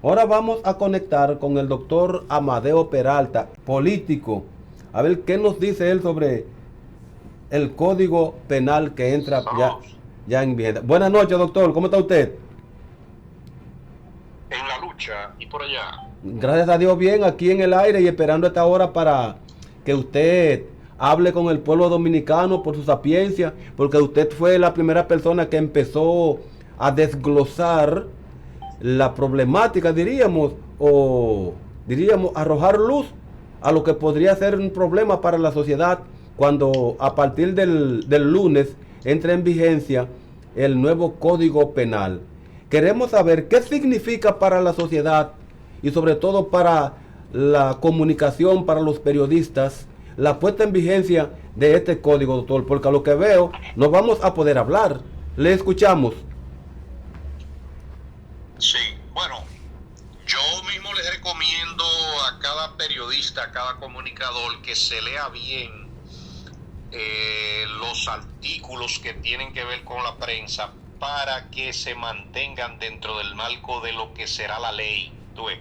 Ahora vamos a conectar con el doctor Amadeo Peralta, político. A ver qué nos dice él sobre el Código Penal que entra Saludos. ya en vigencia. Buenas noches, doctor. ¿Cómo está usted? En la lucha y por allá. Gracias a Dios, bien, aquí en el aire y esperando esta hora para que usted hable con el pueblo dominicano por su sapiencia, porque usted fue la primera persona que empezó a desglosar la problemática, diríamos, arrojar luz a lo que podría ser un problema para la sociedad cuando a partir del lunes entre en vigencia el nuevo Código Penal. Queremos saber qué significa para la sociedad y sobre todo para la comunicación, para los periodistas, la puesta en vigencia de este código, doctor, porque a lo que veo no vamos a poder hablar. Le escuchamos. Sí, bueno, yo mismo les recomiendo a cada periodista, a cada comunicador que se lea bien los artículos que tienen que ver con la prensa para que se mantengan dentro del marco de lo que será la ley. ¿Tú ves?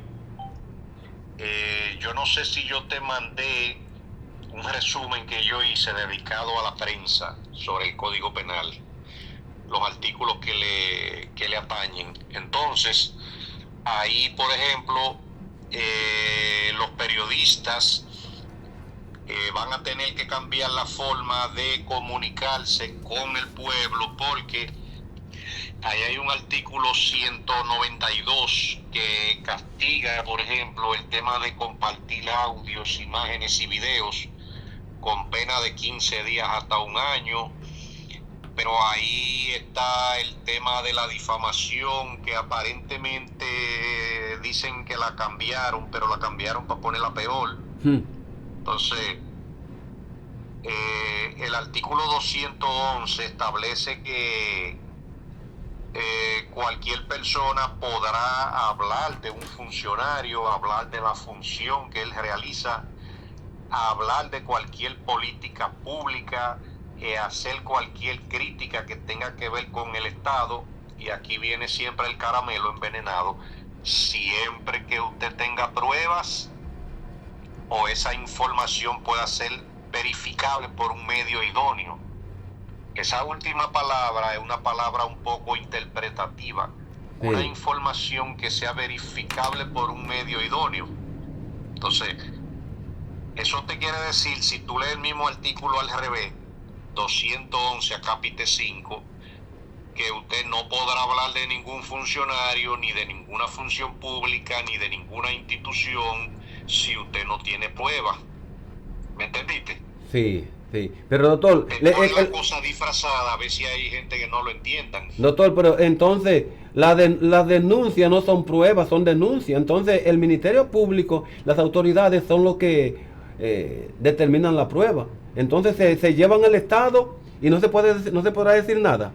Yo no sé si yo te mandé un resumen que yo hice dedicado a la prensa sobre el Código Penal, los artículos que le atañen. Entonces, ahí, por ejemplo, los periodistas van a tener que cambiar la forma de comunicarse con el pueblo porque ahí hay un artículo 192 que castiga, por ejemplo, el tema de compartir audios, imágenes y videos con pena de 15 días hasta un año. Pero ahí está el tema de la difamación, que aparentemente dicen que la cambiaron, pero la cambiaron para ponerla peor. Entonces, el artículo 211 establece que cualquier persona podrá hablar de un funcionario, hablar de la función que él realiza, hablar de cualquier política pública, hacer cualquier crítica que tenga que ver con el Estado, y aquí viene siempre el caramelo envenenado, siempre que usted tenga pruebas o esa información pueda ser verificable por un medio idóneo. Esa última palabra es una palabra un poco interpretativa. Sí. Una información que sea verificable por un medio idóneo. Entonces, eso te quiere decir, si tú lees el mismo artículo al revés, 211 acápite 5, que usted no podrá hablar de ningún funcionario, ni de ninguna función pública, ni de ninguna institución, si usted no tiene pruebas. ¿Me entendiste? Sí, sí. Pero doctor, la cosa disfrazada, a ver si hay gente que no lo entiendan. Doctor, pero entonces las denuncias no son pruebas, son denuncias. Entonces el Ministerio Público, las autoridades son los que determinan la prueba. Entonces se llevan al Estado y no se podrá decir nada.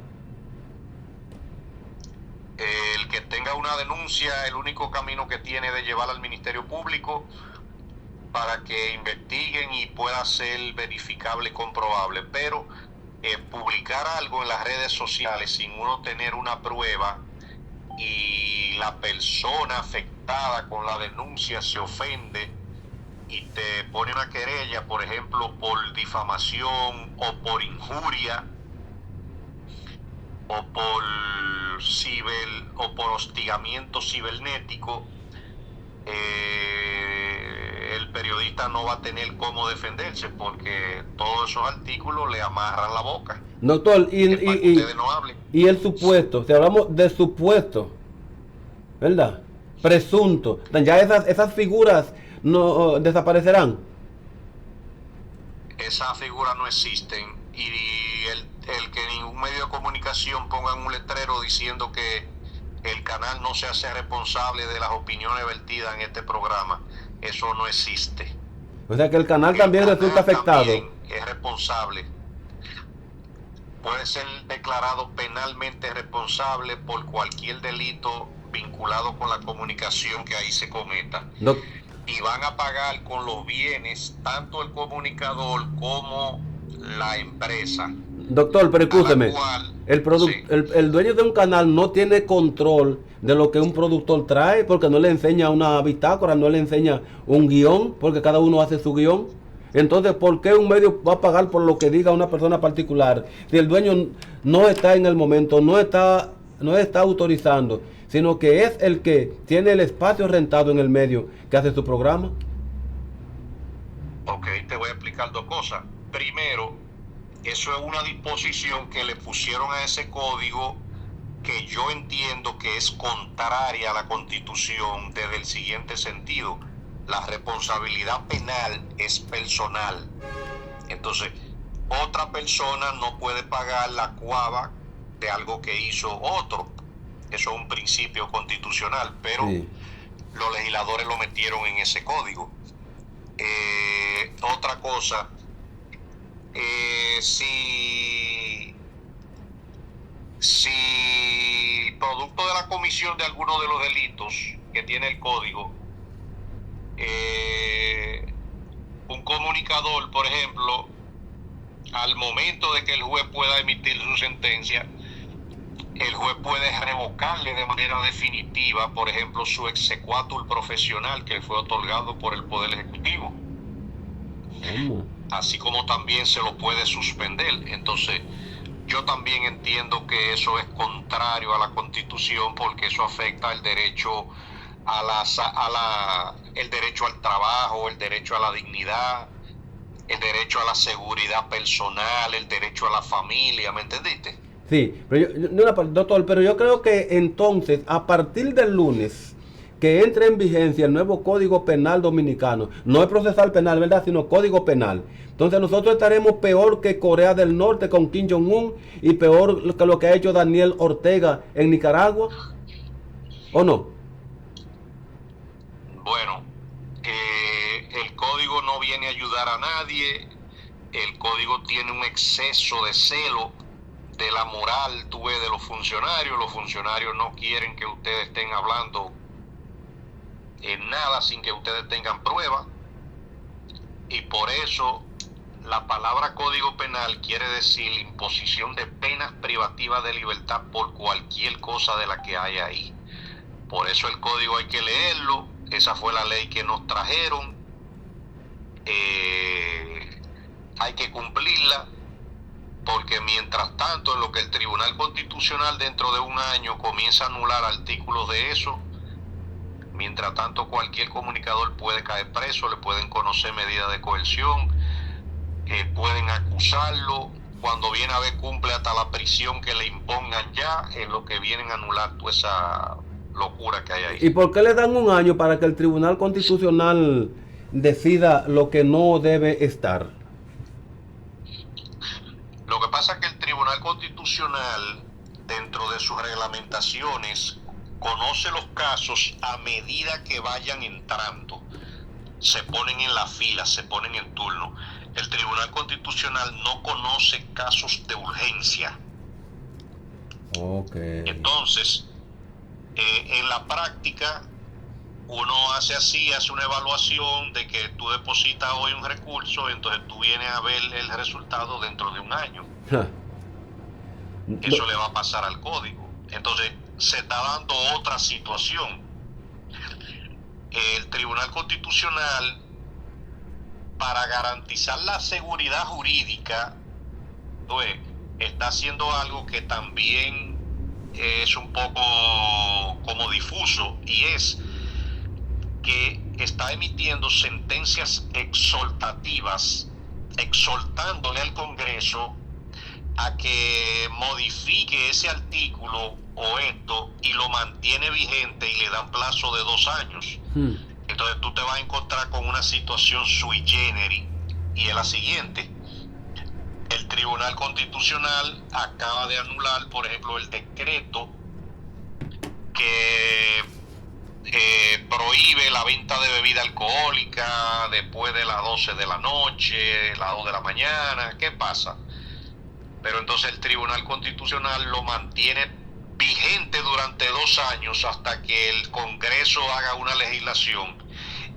El que tenga una denuncia, el único camino que tiene de llevar al Ministerio Público para que investiguen y pueda ser verificable y comprobable. Pero publicar algo en las redes sociales sin uno tener una prueba y la persona afectada con la denuncia se ofende y te pone una querella, por ejemplo, por difamación o por injuria o por hostigamiento cibernético, el periodista no va a tener cómo defenderse porque todos esos artículos le amarran la boca. Doctor, ustedes no hablen. Y el supuesto, si hablamos de supuesto, ¿verdad? Presunto, ya esas figuras no desaparecerán. Esas figuras no existen y el que ningún medio de comunicación ponga un letrero diciendo que el canal no se hace responsable de las opiniones vertidas en este programa, eso no existe. O sea que el canal también resulta afectado. También es responsable. Puede ser declarado penalmente responsable por cualquier delito vinculado con la comunicación que ahí se cometa. Y van a pagar con los bienes tanto el comunicador como la empresa. Doctor, pero a la escúcheme, cual, el, sí, el dueño de un canal no tiene control de lo que un productor trae porque no le enseña una bitácora, no le enseña un guión, porque cada uno hace su guión. Entonces, ¿por qué un medio va a pagar por lo que diga una persona particular si el dueño no está en el momento, no está autorizando, sino que es el que tiene el espacio rentado en el medio que hace su programa? ok, te voy a explicar dos cosas. Primero, eso es una disposición que le pusieron a ese código que yo entiendo que es contraria a la Constitución desde el siguiente sentido. La responsabilidad penal es personal. Entonces, otra persona no puede pagar la cuava de algo que hizo otro. Eso es un principio constitucional, pero Sí. los legisladores lo metieron en ese código. Otra cosa, si producto de la comisión de alguno de los delitos que tiene el código, un comunicador, por ejemplo, al momento de que el juez pueda emitir su sentencia, el juez puede revocarle de manera definitiva, por ejemplo, su exequatur profesional que fue otorgado por el Poder Ejecutivo. ¿Cómo? Así como también se lo puede suspender. Entonces, yo también entiendo que eso es contrario a la Constitución porque eso afecta el derecho el derecho al trabajo, el derecho a la dignidad, el derecho a la seguridad personal, el derecho a la familia, ¿me entendiste? Sí, pero doctor, pero yo creo que entonces, a partir del lunes, que entre en vigencia el nuevo Código Penal Dominicano, no es procesal penal, ¿verdad? Sino Código Penal. Entonces nosotros estaremos peor que Corea del Norte con Kim Jong-un y peor que lo que ha hecho Daniel Ortega en Nicaragua, ¿o no? Bueno, el código no viene a ayudar a nadie, el código tiene un exceso de celo de la moral, tú ves, de los funcionarios no quieren que ustedes estén hablando en nada sin que ustedes tengan pruebas, y por eso la palabra código penal quiere decir imposición de penas privativas de libertad por cualquier cosa de la que haya ahí. Por eso el código hay que leerlo, esa fue la ley que nos trajeron, hay que cumplirla, porque mientras tanto, en lo que el Tribunal Constitucional dentro de un año comienza a anular artículos de eso, mientras tanto cualquier comunicador puede caer preso, le pueden conocer medidas de coerción, pueden acusarlo, cuando viene a ver cumple hasta la prisión que le impongan ya, en lo que vienen a anular toda esa locura que hay ahí. ¿Y por qué le dan un año para que el Tribunal Constitucional decida lo que no debe estar? Lo que pasa es que el Tribunal Constitucional, dentro de sus reglamentaciones, conoce los casos a medida que vayan entrando. Se ponen en la fila, se ponen en turno. El Tribunal Constitucional no conoce casos de urgencia. Okay. Entonces, en la práctica, uno hace así, hace una evaluación de que tú depositas hoy un recurso, entonces tú vienes a ver el resultado dentro de un año. Eso le va a pasar al código. Entonces, se está dando otra situación. El Tribunal Constitucional, para garantizar la seguridad jurídica, pues, está haciendo algo que también es un poco como difuso, y es que está emitiendo sentencias exhortativas, exhortándole al Congreso a que modifique ese artículo o esto y lo mantiene vigente y le dan plazo de 2 años. Entonces tú te vas a encontrar con una situación sui generis, y es la siguiente. El Tribunal Constitucional acaba de anular, por ejemplo, el decreto que prohíbe la venta de bebida alcohólica después de las 12 de la noche, las 2 de la mañana. ¿Qué pasa? Pero entonces el Tribunal Constitucional lo mantiene vigente durante 2 años hasta que el Congreso haga una legislación.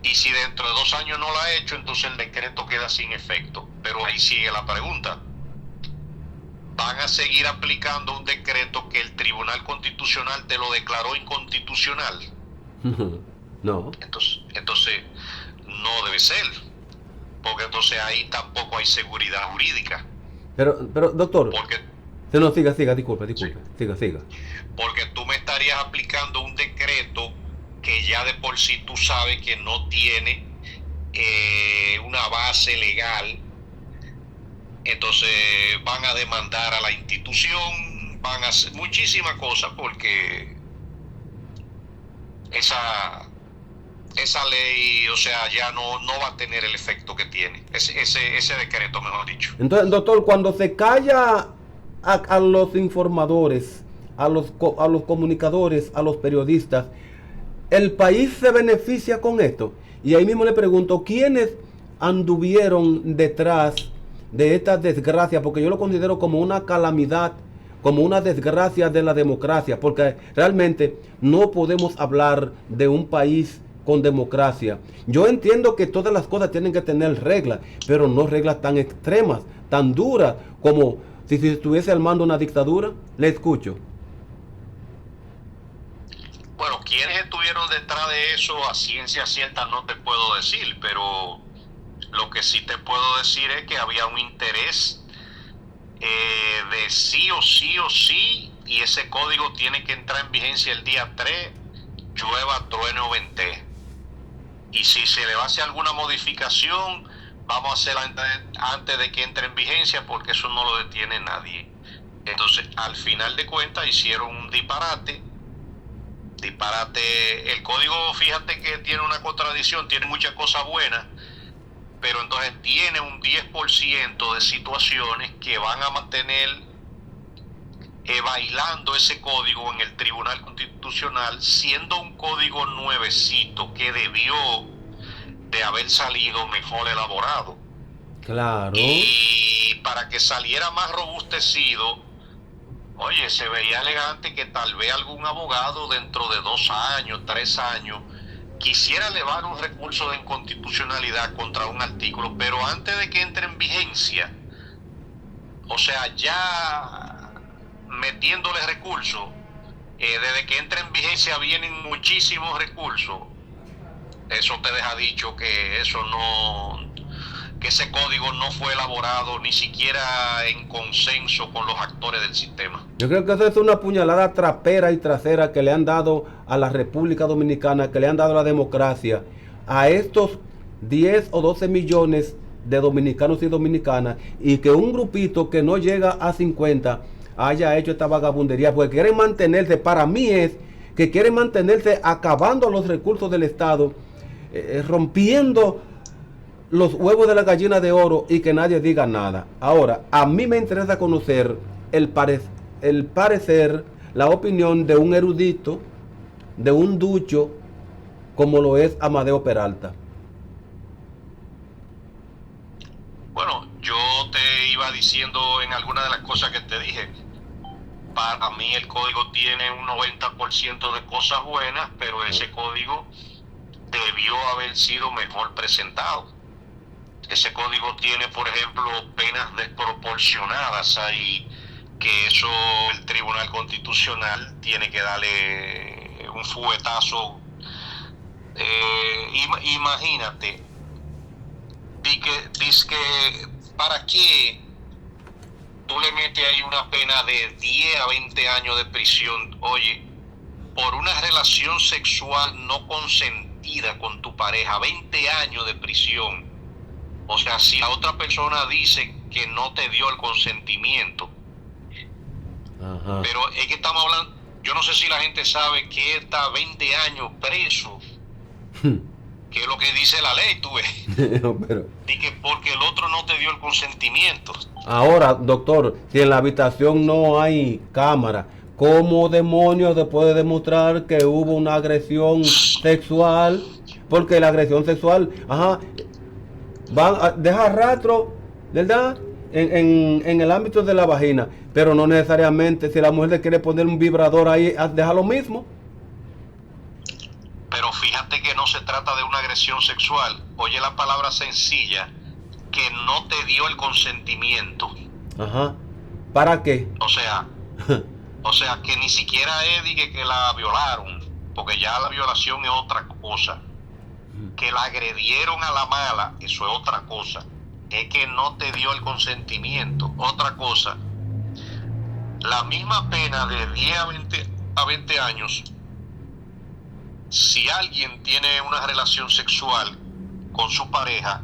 Y si dentro de 2 años no lo ha hecho, entonces el decreto queda sin efecto. Pero ahí sigue la pregunta. van a seguir aplicando un decreto que el Tribunal Constitucional te lo declaró inconstitucional. No. Entonces no debe ser, porque entonces ahí tampoco hay seguridad jurídica. Pero doctor, porque no, siga, disculpe, sí. siga. Porque tú me estarías aplicando un decreto que ya de por sí tú sabes que no tiene una base legal. Entonces van a demandar a la institución, van a hacer muchísimas cosas porque esa ley, o sea, ya no va a tener el efecto que tiene ese decreto, mejor dicho. Entonces, doctor, cuando se calla a los informadores, a los comunicadores, a los periodistas, ¿el país se beneficia con esto? Y ahí mismo le pregunto, ¿quiénes anduvieron detrás de esta desgracia? Porque yo lo considero como una calamidad, como una desgracia de la democracia, porque realmente no podemos hablar de un país con democracia. Yo entiendo que todas las cosas tienen que tener reglas, pero no reglas tan extremas, tan duras, como si se estuviese al mando una dictadura. Le escucho. Bueno, ¿quiénes estuvieron detrás de eso? A ciencia cierta no te puedo decir, pero lo que sí te puedo decir es que había un interés de sí o sí, y ese código tiene que entrar en vigencia el día 3, llueva, truene o ventee. Y si se le va a hacer alguna modificación, vamos a hacerla antes de que entre en vigencia, porque eso no lo detiene nadie. Entonces, al final de cuentas, hicieron un disparate. El código, fíjate que tiene una contradicción, tiene muchas cosas buenas, pero entonces tiene un 10% de situaciones que van a mantener bailando ese código en el Tribunal Constitucional, siendo un código nuevecito que debió de haber salido mejor elaborado. Claro. Y para que saliera más robustecido, oye, se veía elegante que tal vez algún abogado dentro de 2 años, 3 años, quisiera elevar un recurso de inconstitucionalidad contra un artículo, pero antes de que entre en vigencia, o sea, ya metiéndole recursos, desde que entre en vigencia vienen muchísimos recursos. Eso te deja dicho que que ese código no fue elaborado ni siquiera en consenso con los actores del sistema. Yo creo que eso es una puñalada trapera y trasera que le han dado a la República Dominicana, que le han dado a la democracia, a estos 10 o 12 millones de dominicanos y dominicanas, y que un grupito que no llega a 50 haya hecho esta vagabundería, porque quieren mantenerse, para mí es que quieren mantenerse acabando los recursos del Estado, rompiendo los huevos de la gallina de oro y que nadie diga nada. Ahora, a mí me interesa conocer el parecer, la opinión de un erudito, de un ducho, como lo es Amadeo Peralta. Bueno, yo te iba diciendo en algunas de las cosas que te dije. Para mí el código tiene un 90% de cosas buenas, pero ese código debió haber sido mejor presentado. Ese código tiene, por ejemplo, penas desproporcionadas ahí, que eso el Tribunal Constitucional tiene que darle un fuetazo. Imagínate, dice que ¿para qué tú le metes ahí una pena de 10 a 20 años de prisión? Oye, por una relación sexual no consentida con tu pareja, 20 años de prisión. O sea, si la otra persona dice que no te dio el consentimiento. Ajá. Pero es que estamos hablando, yo no sé si la gente sabe que está 20 años preso. Que es lo que dice la ley, tú ves. No, pero... Y que porque el otro no te dio el consentimiento. Ahora, doctor, si en la habitación no hay cámara, ¿cómo demonios se puede demostrar que hubo una agresión sexual? Porque la agresión sexual, deja rastro, ¿verdad? En el ámbito de la vagina, pero no necesariamente si la mujer le quiere poner un vibrador ahí, deja lo mismo. Pero fíjate que no se trata de una agresión sexual. Oye la palabra sencilla, que no te dio el consentimiento. Ajá. ¿Para qué? O sea, que ni siquiera es que la violaron, porque ya la violación es otra cosa. Que la agredieron a la mala, eso es otra cosa. Es que no te dio el consentimiento, otra cosa. La misma pena de 10 a 20 años, si alguien tiene una relación sexual con su pareja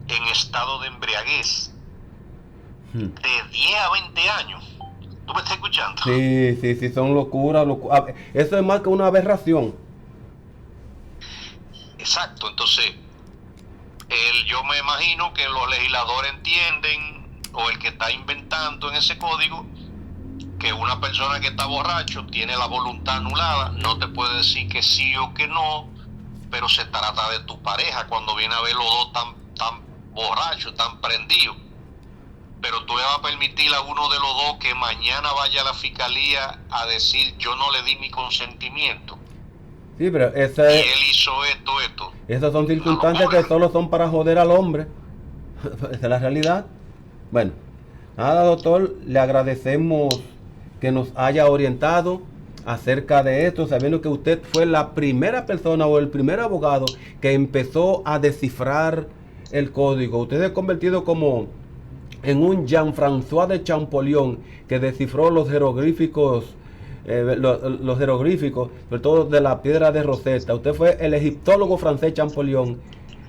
en estado de embriaguez, de 10 a 20 años. ¿Tú me estás escuchando? Sí, son locuras. Eso es más que una aberración. Exacto, entonces, yo me imagino que los legisladores entienden, o el que está inventando en ese código, que una persona que está borracho tiene la voluntad anulada, no te puede decir que sí o que no, pero se trata de tu pareja cuando viene a ver los dos tan borrachos, tan prendidos. Pero tú le vas a permitir a uno de los dos que mañana vaya a la fiscalía a decir yo no le di mi consentimiento. Sí, pero y él hizo esto. Esas son circunstancias que solo son para joder al hombre. Esa es la realidad. Bueno, nada, doctor, le agradecemos que nos haya orientado acerca de esto, sabiendo que usted fue la primera persona o el primer abogado que empezó a descifrar el código. Usted se ha convertido como en un Jean-François de Champollion que descifró los jeroglíficos, los jeroglíficos, sobre todo de la piedra de Rosetta. Usted fue el egiptólogo francés Champollion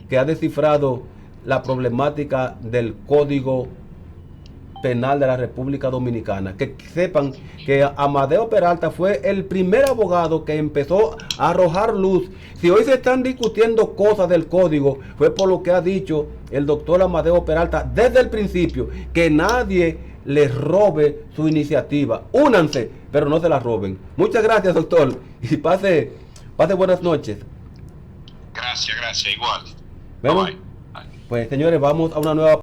que ha descifrado la problemática del código penal de la República Dominicana. Que sepan que Amadeo Peralta fue el primer abogado que empezó a arrojar luz. Si hoy se están discutiendo cosas del código, fue por lo que ha dicho el doctor Amadeo Peralta desde el principio, que nadie les robe su iniciativa. Únanse, pero no se la roben. Muchas gracias, doctor, y pase buenas noches. Gracias, igual. Bueno, pues señores, vamos a una nueva